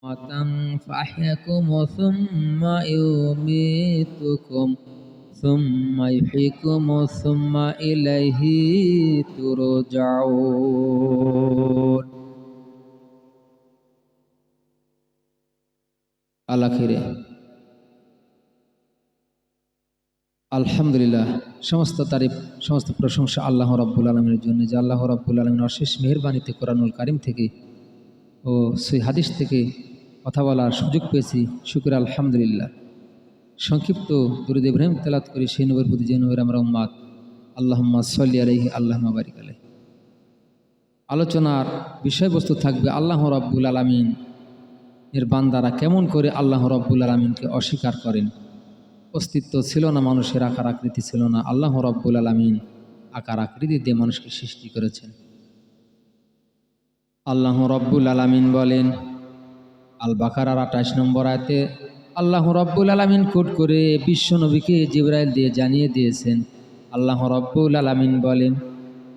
فأحياكم ثم يميتكم ثم يحييكم ثم إليه ترجعون আলাখিরে আলহামদুলিল্লাহ। সমস্ত তারিফ সমস্ত প্রশংসা আল্লাহ রাব্বুল আলামিনের জন্য, যে আল্লাহ রাব্বুল আলামিন অশেষ মেহেরবানিতে কোরআনুল কারীম থেকে ও সেই হাদিস থেকে কথা বলার সুযোগ পেয়েছি। শুকর আলহামদুলিল্লাহ। সংক্ষিপ্ত দুরূদ ইব্রাহিম তেলাওয়াত করি সেই নবীর প্রতি যে নবীর আমরা উম্মত। আল্লাহুম্মা সাল্লি আলাইহি আল্লাহুম্মা বারিক আলাইহি। আলোচনার বিষয়বস্তু থাকবে আল্লাহ রাব্বুল আলামিন এর বান্দারা কেমন করে আল্লাহ রাব্বুল আলামিনকে অস্বীকার করেন। অস্তিত্ব ছিল না, মানুষের আকার আকৃতি ছিল না, আল্লাহ রাব্বুল আলামিন আকার আকৃতি দিয়ে মানুষকে সৃষ্টি করেছেন। আল্লাহ রাব্বুল আলামিন বলেন আল বাকারার ২৮ নম্বর আয়াতে, আল্লাহ রাব্বুল আলামিন কোট করে বিশ্ব নবীকে জিবরাইল দিয়ে জানিয়ে দিয়েছেন। আল্লাহ রাব্বুল আলামিন বলেন,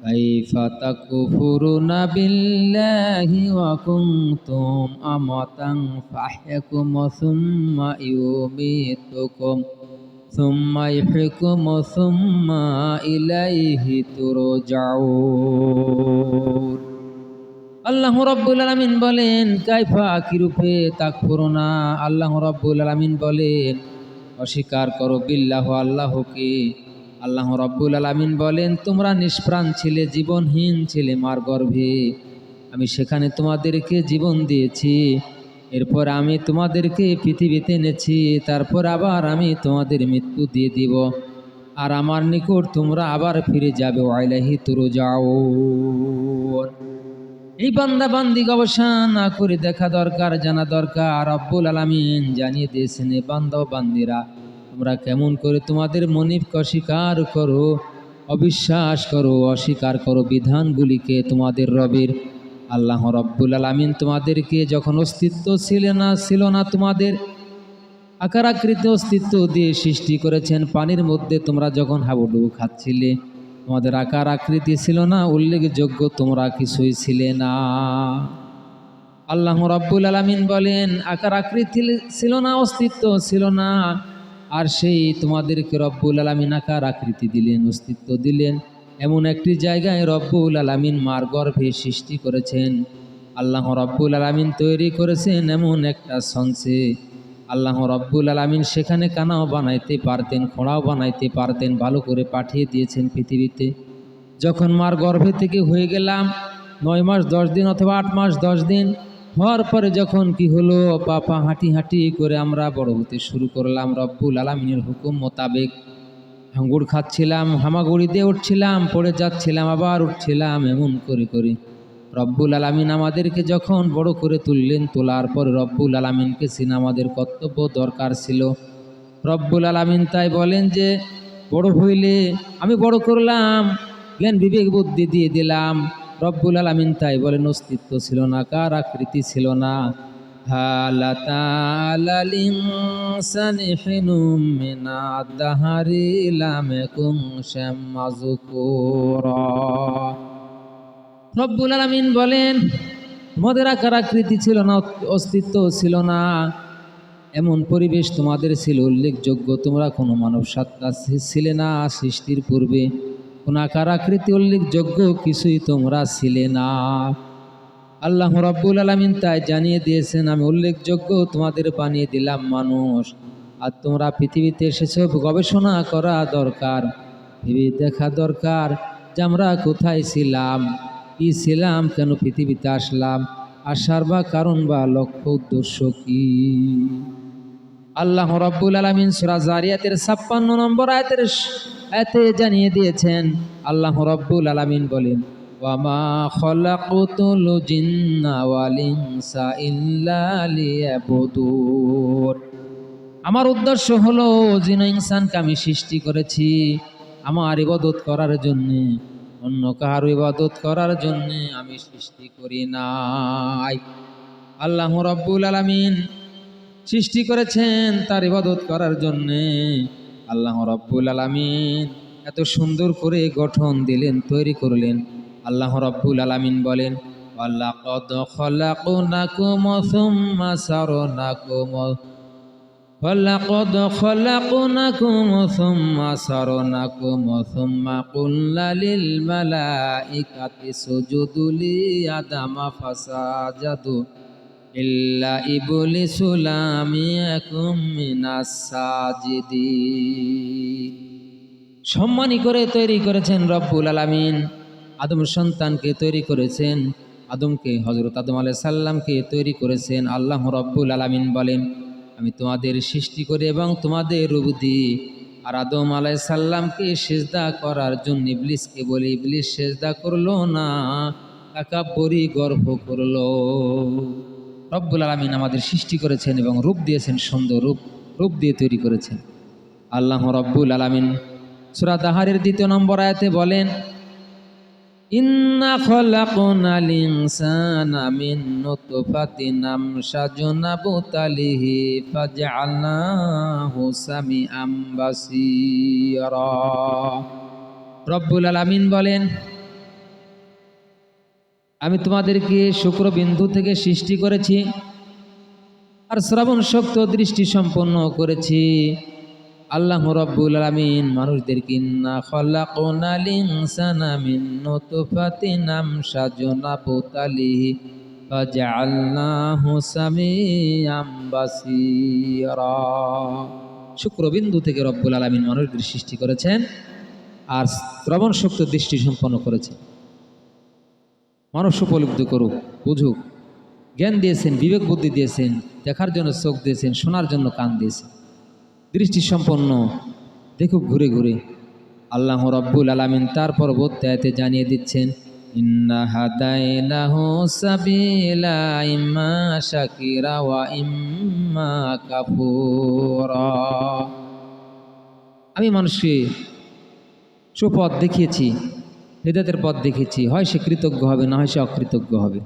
কাইফা তাকফুরুনা বিল্লাহি ওয়া কুনতুম আমাতান ফাহয়াকুম সুম্মা ইউমীতুকুম সুম্মা ইহয়িকুম সুম্মা ইলাইহি তুরজাউন। আল্লাহ রাব্বুল আলামিন বলেন, কাইফা কিরূপে তাকফুরুনা, আল্লাহ রাব্বুল আলামিন বলেন অস্বীকার করো, বিল্লাহ আল্লাহকে। আল্লাহ রাব্বুল আলামিন বলেন, তোমরা নিষ্প্রাণ ছিলে, জীবনহীন ছিলে মার গর্ভে, আমি সেখানে তোমাদেরকে জীবন দিয়েছি, এরপর আমি তোমাদেরকে পৃথিবীতে এনেছি, তারপর আবার আমি তোমাদের মৃত্যু দিয়ে দিব, আর আমার নিকট তোমরা আবার ফিরে যাবে। ওয়াইলাহি তুরজাউন। এই বান্দা বান্দি গবেষণা না করে দেখা দরকার, জানা দরকার। রব্বুল আলামিন জানিয়ে দিয়েছেন, এ বান্দা ও বান্দিরা তোমরা কেমন করে তোমাদের মনিবকে অস্বীকার করো, অবিশ্বাস করো, অস্বীকার করো বিধানগুলিকে তোমাদের রবের। আল্লাহ রব্বুল আলামিন তোমাদেরকে যখন অস্তিত্ব ছিল না তোমাদের আকার আকৃতি অস্তিত্ব দিয়ে সৃষ্টি করেছেন। পানির মধ্যে তোমরা যখন হাবুডুবু খাচ্ছিলে, তোমাদের আকার আকৃতি ছিল না, উল্লেখযোগ্য তোমরা কিছুই ছিলে না। আল্লাহ রাব্বুল আলামিন বলেন, আকার আকৃতি ছিল না, অস্তিত্ব ছিল না, আর সেই তোমাদেরকে রব্বুল আলামিন আকার আকৃতি দিলেন, অস্তিত্ব দিলেন এমন একটি জায়গায় রব্বুল আলামিন মার গর্ভে সৃষ্টি করেছেন। আল্লাহ রাব্বুল আলামিন তৈরি করেছেন এমন একটা সংসে। আল্লাহ রাব্বুল আলামিন সেখানে কানাও বানাইতে পারতেন, খোঁড়াও বানাইতে পারতেন, ভালো করে পাঠিয়ে দিয়েছেন পৃথিবীতে। যখন মার গর্ভে থেকে হয়ে গেলাম ৯ মাস ১০ দিন অথবা ৮ মাস ১০ দিন হওয়ার পরে যখন কি হলো, পাপা হাঁটি হাঁটি করে আমরা বড় হতে শুরু করলাম রব্বুল আলামিনের হুকুম মোতাবেক। হাঙ্গুর খাচ্ছিলাম, হামাগুড়ি দিয়ে উঠছিলাম, পড়ে যাচ্ছিলাম, আবার উঠছিলাম, এমন করে করে রব্বুল আলামিন আমাদেরকে যখন বড় করে তুললেন, তোলার পর রব্বুল আলামিনকে চিনা আমাদের কর্তব্য দরকার ছিল। রব্বুল আলামিন তাই বলেন যে, বড় হইলে আমি বড় করলাম, জ্ঞান বিবেক বুদ্ধি দিয়ে দিলাম। রব্বুল আলামিন তাই বলেন, অস্তিত্ব ছিল না, আকার আকৃতি ছিল না। হালাতা আলাল ইনসানি হিনুম মিনাদ দাহরি লাম ইয়াকুন শাইআম মাযকুরা। রব্বুল আলামিন বলেন, তোমাদের আকার আকৃতি ছিল না, অস্তিত্ব ছিল না, এমন পরিবেশ তোমাদের ছিল উল্লেখযোগ্য, তোমরা কোনো মানব সত্তা ছিলে না, সৃষ্টির পূর্বে কোনো আকার আকৃতি উল্লেখযোগ্য কিছুই তোমরা ছিলে না। আল্লাহ রাব্বুল আলামিন তাই জানিয়ে দিয়েছেন, আমি উল্লেখযোগ্য তোমাদের বানিয়ে দিলাম মানুষ, আর তোমরা পৃথিবীতে এসেছো, গবেষণা করা দরকার, ভেবে দেখা দরকার যে আমরা কোথায় ছিলাম, কি ছিলাম, কেন পৃথিবীতে আসলাম, আসার বা কারণ বা লক্ষ্য উদ্দেশ্য কি। আল্লাহ রাব্বুল আলামিন সূরা জারিয়াতের ৫৬ নম্বর আয়াতে জানিয়ে দিয়েছেন। আল্লাহ রাব্বুল আলামিন বলেন, ওয়ামা খলাকুতুল জিন্না ওয়াল ইনসা ইল্লা লিয়াবুদুন। আমার উদ্দেশ্য হলো জিন ও ইনসানকে আমি সৃষ্টি করেছি আমার ইবাদত করার জন্য, অন্য কাহার ইবাদত করার জন্য আমি সৃষ্টি করি নাই। আল্লাহ রাব্বুল আলামিন সৃষ্টি করেছেন তার ইবাদত করার জন্যে। আল্লাহ রাব্বুল আলামিন এত সুন্দর করে গঠন দিলেন, তৈরি করলেন। আল্লাহ রাব্বুল আলামিন বলেন, ওয়ালাকাদ খলাকনাকুম সুম্মা সারনাকুম ওয়ালাকাদ খলাকনাকুম সুম্মা সারনাকুম সুম্মা কুল্না লিল মালাইকাতি সুজুদু লি আদামা ফাসাজাদু ইল্লা ইবলিসু লাম ইয়াকুম মিনাস সাজিদিন। সম্মানী করে তৈরি করেছেন রব্বুল আলামিন। আদম সন্তানকে তৈরি করেছেন, আদমকে হযরত আদম আলাইহিস সালামকে তৈরি করেছেন। আল্লাহ রব্বুল আলামিন বলেন, আমি তোমাদের সৃষ্টি করি এবং তোমাদের রূপ দিই। আর আদম আলাইহিস সালামকে সিজদা করার জন্য ইবলিসকে বলি, ইবলিস সিজদা করলো না, তাকাব্বুরি গর্ব করলো। রব্বুল আলামিন আমাদের সৃষ্টি করেছেন এবং রূপ দিয়েছেন, সুন্দর রূপ দিয়ে তৈরি করেছেন। আল্লাহ রব্বুল আলামিন সূরা দাহারের 2 নম্বর আয়াতে বলেন, ইন্না খলাকনাল ইনসানা মিন নুতফাতিন আমশাজুন নাবতালিহি ফাজআলনাহু সামিআম বাসীরা। রব্বুল আলামিন বলেন, আমি তোমাদেরকে শুক্রবিন্দু থেকে সৃষ্টি করেছি আর শ্রবণ শক্তি দৃষ্টি সম্পন্ন করেছি। আল্লাহ রব্বুল আলামিন মানুষদেরকে ইন্না খলাকনাল ইনসানা মিন নুতফাতিন আমশাজুন নাবতালিহি ফাজআলনাহু সামিআম বাসীরা। শুক্রবিন্দু থেকে রব্বুল আলামিন মানুষদের সৃষ্টি করেছেন আর শ্রবণ শক্তি দৃষ্টি সম্পন্ন করেছেন। মানুষ উপলব্ধি করুক, বুঝুক, জ্ঞান দিয়েছেন, বিবেক বুদ্ধি দিয়েছেন, দেখার জন্য চোখ দিয়েছেন, শোনার জন্য কান দিয়েছেন, দৃষ্টি সম্পন্ন দেখুক ঘুরে ঘুরে। আল্লাহ রব্বুল আলামিন তার পরবর্তী আয়াতে জানিয়ে দিচ্ছেন, ইন্না হাদাইনাহু সাবিলা ইম্মা শাকিরা ওয়া ইম্মা কাফুরা। আমি মানুষকে সুপথ দেখিয়েছি, হিদায়াতের পথ দেখিয়েছি, হয় সে কৃতজ্ঞ হবে, না হয় সে অকৃতজ্ঞ হবে।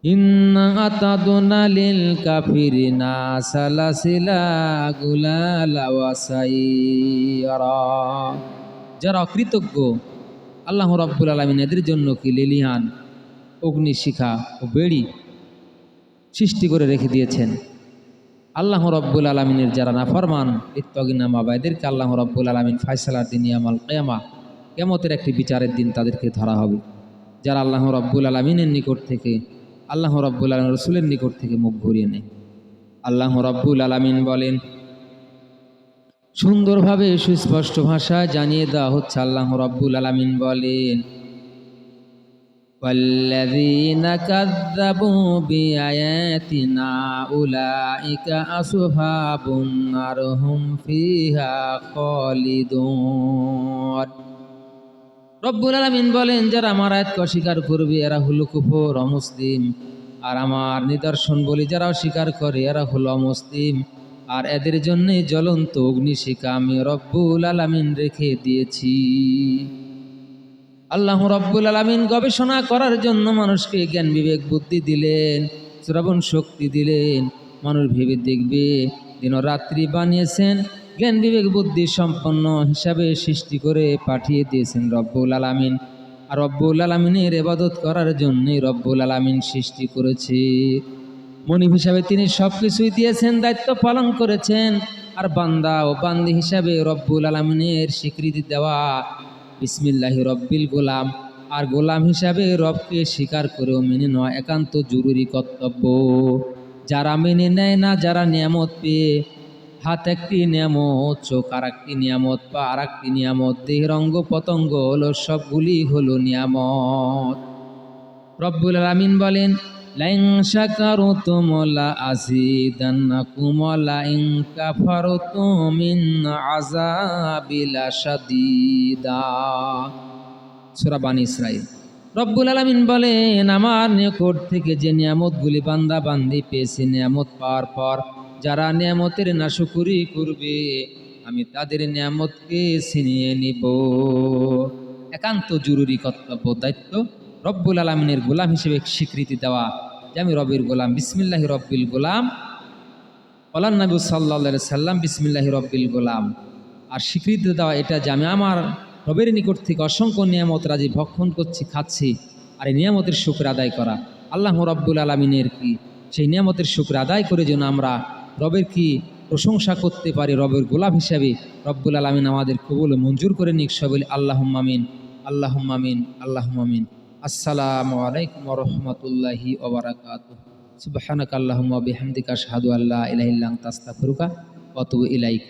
ইন্না আতাদনা লিল কাফিরিনা সালাসিলা গুলালা ওয়া সাইরা। যারা অকৃতজ্ঞ আল্লাহ রাব্বুল আলামিন এদের জন্য কি লিলিহান, অগ্নিশিখা ও বেড়ি সৃষ্টি করে রেখে দিয়েছেন। আল্লাহ রাব্বুল আলামিনের যারা নাফরমান ইত্তগিনামা বা এদেরকে আল্লাহ রাব্বুল আলামিন ফায়সালার দিন ইয়ামাল কিয়ামা, কিয়ামতের একটি বিচারের দিন তাদেরকে ধরা হবে। যারা আল্লাহ রাব্বুল আলামিনের নিকট থেকে, আল্লাহ রাব্বুল আলামিন রাসূলের নিকট থেকে মুখ ঘুরিয়ে নেয়। আল্লাহ রাব্বুল আলামিন বলেন, সুন্দরভাবে সুস্পষ্ট ভাষায় জানিয়ে দেওয়া হচ্ছে। আল্লাহ রাব্বুল আলামিন বলেন, ওয়াল্লাযীনা কাযযাবু বিআয়াতিনা উলাইকা আসহাবুন নার হুম ফিহা খালিদুন। রব্বুল আলামিন বলেন, যারা আমার আয়াতকে অস্বীকার করবে এরা হলো কুফর, অমুসলিম। আর আমার নিদর্শন বলি যারা অস্বীকার করে এরা হলো অমুসলিম। আর এদের জন্যে জ্বলন্ত অগ্নিশিখা আমি রব্বুল আলামিন রেখে দিয়েছি। আল্লাহ রব্বুল আলামিন গবেষণা করার জন্য মানুষকে জ্ঞান বিবেক বুদ্ধি দিলেন, শ্রবণ শক্তি দিলেন। মানুষ ভেবে দেখবে, দিন রাত্রি বানিয়েছেন, জ্ঞান বিবেক বুদ্ধি সম্পন্ন হিসাবে সৃষ্টি করে পাঠিয়ে দিয়েছেন রব্বুল আলামিন। আর রব্বুল আলামিনের ইবাদত করার জন্যই রব্বুল আলামিন সৃষ্টি করেছে। মনিব হিসাবে তিনি সব কিছুই দিয়েছেন, দায়িত্ব পালন করেছেন। আর বান্দা ও বান্দি হিসাবে রব্বুল আলামিনের স্বীকৃতি দেওয়া বিসমিল্লাহি রব্বিল গোলাম, আর গোলাম হিসাবে রবকে স্বীকার করেও মেনে নেওয়া একান্ত জরুরি কর্তব্য। যারা মেনে নেয় না, যারা নিয়ামত পেয়ে, হাত একটি নিয়ামত, চোখ আর একটি নিয়ামত, পা আর একটি নিয়ামত, দেহের অঙ্গ পতঙ্গ হলো সবগুলি হলো নিয়ামত। রব্বুল আলামিন বলেন, লাইন শাকারতুম লা আযীদান্নাকুম ওয়া লাইন কাফারতুম মিন আযাবি লাশাদীদা। সূরা বানী ইসরাঈল। রব্বুল আলামিন বলেন, আমার নিকট থেকে যে নিয়ামতগুলি বান্দা বান্দি পেয়েছে, নিয়ামত পাওয়ার পর যারা নিয়ামতের নাশুকরি করবে আমি তাদের নিয়ামতকে ছিনিয়ে নিব। একান্ত জরুরি কর্তব্য, দায়িত্ব রব্বুল আলামিনের গোলাম হিসেবে স্বীকৃতি দেওয়া যে আমি রবের গোলাম, বিসমিল্লাহি রব্বিল গোলাম, ওয়ালান নবী সাল্লাল্লাহু আলাইহি সাল্লাম বিসমিল্লাহি রব্বিল গোলাম। আর স্বীকৃতি দেওয়া এটা যে আমি আমার রবের নিকট থেকে অসংখ্য নিয়ামত রাজি ভক্ষণ করছি, খাচ্ছি, আর এই নিয়ামতের শুকর আদায় করা। আল্লাহ রব্বুল আলমিনের কি সেই নিয়ামতের শুকর আদায় করে যেন আমরা রবের কি প্রশংসা করতে পারি, রবের গোলাপ হিসাবে রব্বুল আলমিন আমাদের কবুল ও মঞ্জুর করে নিক। সবাই আল্লাহুম্মা আমিন, আল্লাহুম্মা আমিন, আল্লাহুম্মা আমিন। আসসালামু আলাইকুম ওয়া রাহমাতুল্লাহি ওয়া বারাকাতুহু। সুবহানাকা আল্লাহুম্মা ওয়া বিহামদিকা আশহাদু আল্লা ইলাহা ইল্লা আনতা আস্তাগফিরুকা ওয়া আতুবু ইলাইক।